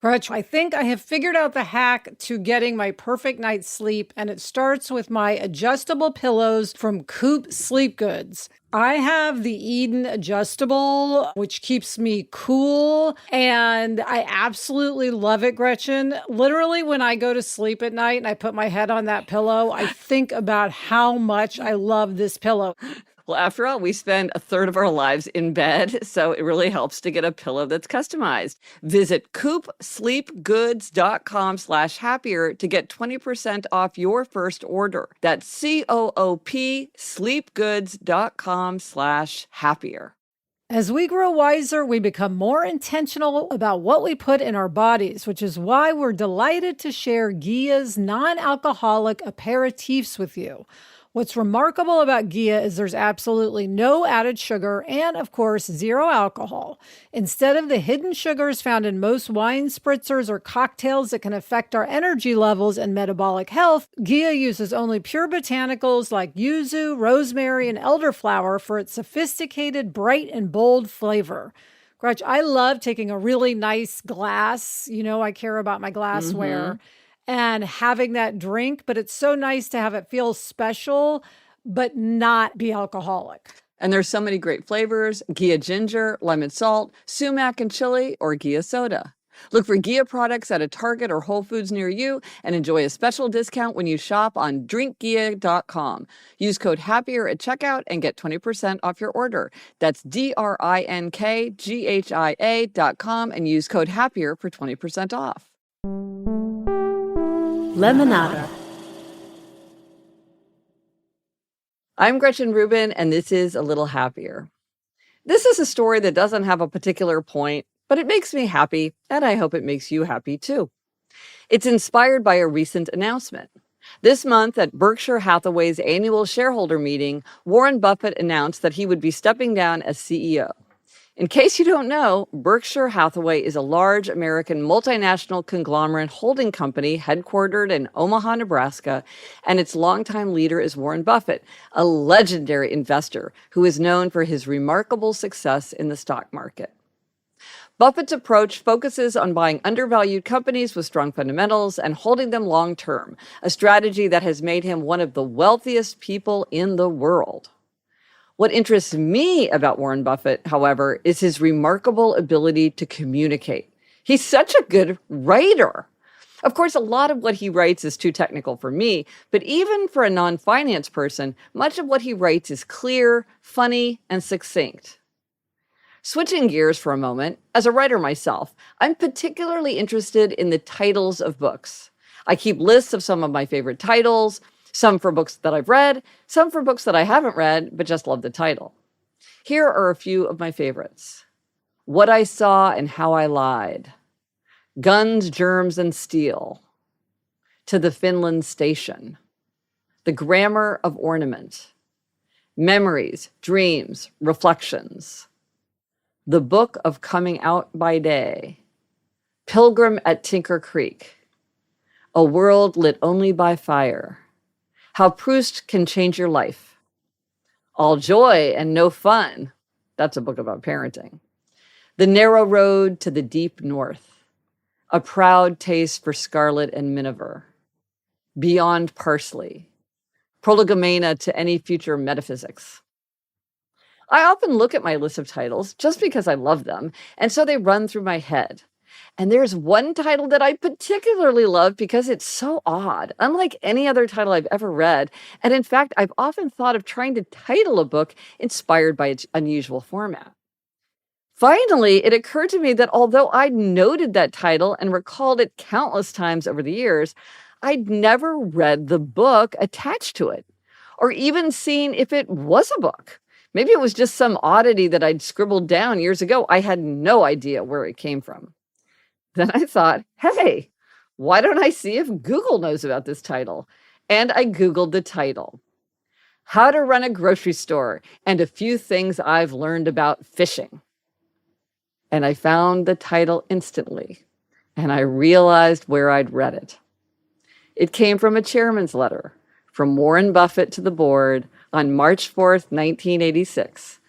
Gretch, I think I have figured out the hack to getting my perfect night's sleep, and it starts with my adjustable pillows from Coop Sleep Goods. I have the Eden adjustable, which keeps me cool, and I absolutely love it, Gretchen. Literally, when I go to sleep at night and I put my head on that pillow, I think about how much I love this pillow. Well, after all, we spend a third of our lives in bed, so it really helps to get a pillow that's customized. Visit coopsleepgoods.com/happier to get 20% off your first order. That's COOP sleepgoods.com/happier. As we grow wiser, we become more intentional about what we put in our bodies, which is why we're delighted to share Gia's non-alcoholic aperitifs with you. What's remarkable about Gia is there's absolutely no added sugar and, of course, zero alcohol. Instead of the hidden sugars found in most wine spritzers or cocktails that can affect our energy levels and metabolic health, Gia uses only pure botanicals like yuzu, rosemary, and elderflower for its sophisticated, bright, and bold flavor. Gretch, I love taking a really nice glass. You know, I care about my glassware. And having that drink, but it's so nice to have it feel special, but not be alcoholic. And there's so many great flavors: Gia ginger, lemon salt, sumac and chili, or Gia soda. Look for Gia products at a Target or Whole Foods near you and enjoy a special discount when you shop on drinkgia.com. Use code HAPPIER at checkout and get 20% off your order. That's drinkgia.com and use code HAPPIER for 20% off. Lemonada. I'm Gretchen Rubin, and this is A Little Happier. This is a story that doesn't have a particular point, but it makes me happy, and I hope it makes you happy too. It's inspired by a recent announcement. This month at Berkshire Hathaway's annual shareholder meeting, Warren Buffett announced that he would be stepping down as CEO. In case you don't know, Berkshire Hathaway is a large American multinational conglomerate holding company headquartered in Omaha, Nebraska, and its longtime leader is Warren Buffett, a legendary investor who is known for his remarkable success in the stock market. Buffett's approach focuses on buying undervalued companies with strong fundamentals and holding them long-term, a strategy that has made him one of the wealthiest people in the world. What interests me about Warren Buffett, however, is his remarkable ability to communicate. He's such a good writer. Of course, a lot of what he writes is too technical for me, but even for a non-finance person, much of what he writes is clear, funny, and succinct. Switching gears for a moment, as a writer myself, I'm particularly interested in the titles of books. I keep lists of some of my favorite titles, some for books that I've read, some for books that I haven't read, but just love the title. Here are a few of my favorites. What I Saw and How I Lied. Guns, Germs, and Steel. To the Finland Station. The Grammar of Ornament. Memories, Dreams, Reflections. The Book of Coming Out by Day. Pilgrim at Tinker Creek. A World Lit Only by Fire. How Proust Can Change Your Life. All Joy and No Fun. That's a book about parenting. The Narrow Road to the Deep North. A Proud Taste for Scarlet and Miniver. Beyond Parsley. Prolegomena to Any Future Metaphysics. I often look at my list of titles just because I love them, and so they run through my head. And there's one title that I particularly love because it's so odd, unlike any other title I've ever read. And in fact, I've often thought of trying to title a book inspired by its unusual format. Finally, it occurred to me that although I'd noted that title and recalled it countless times over the years, I'd never read the book attached to it, or even seen if it was a book. Maybe it was just some oddity that I'd scribbled down years ago. I had no idea where it came from. Then I thought, hey, why don't I see if Google knows about this title? And I Googled the title. How to Run a Grocery Store and a Few Things I've Learned About Fishing. And I found the title instantly, and I realized where I'd read it. It came from a chairman's letter from Warren Buffett to the board on March 4th, 1986,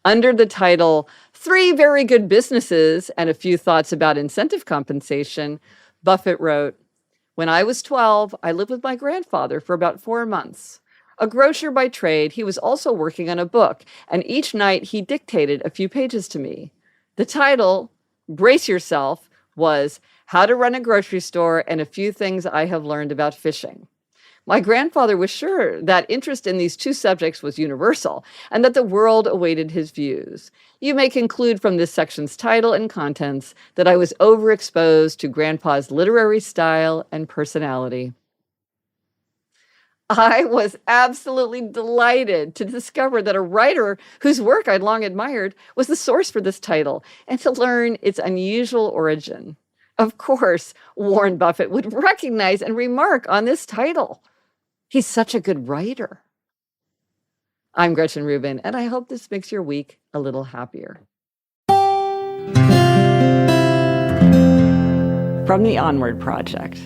under the title Three very good businesses and a few thoughts about incentive compensation. Buffett wrote, "When I was 12, I lived with my grandfather for about 4 months. A grocer by trade, he was also working on a book, and each night he dictated a few pages to me. The title, brace yourself, was How to Run a Grocery Store and a Few Things I Have Learned About Fishing. My grandfather was sure that interest in these two subjects was universal and that the world awaited his views. You may conclude from this section's title and contents that I was overexposed to Grandpa's literary style and personality." I was absolutely delighted to discover that a writer whose work I'd long admired was the source for this title and to learn its unusual origin. Of course, Warren Buffett would recognize and remark on this title. He's such a good writer. I'm Gretchen Rubin, and I hope this makes your week a little happier. From the Onward Project.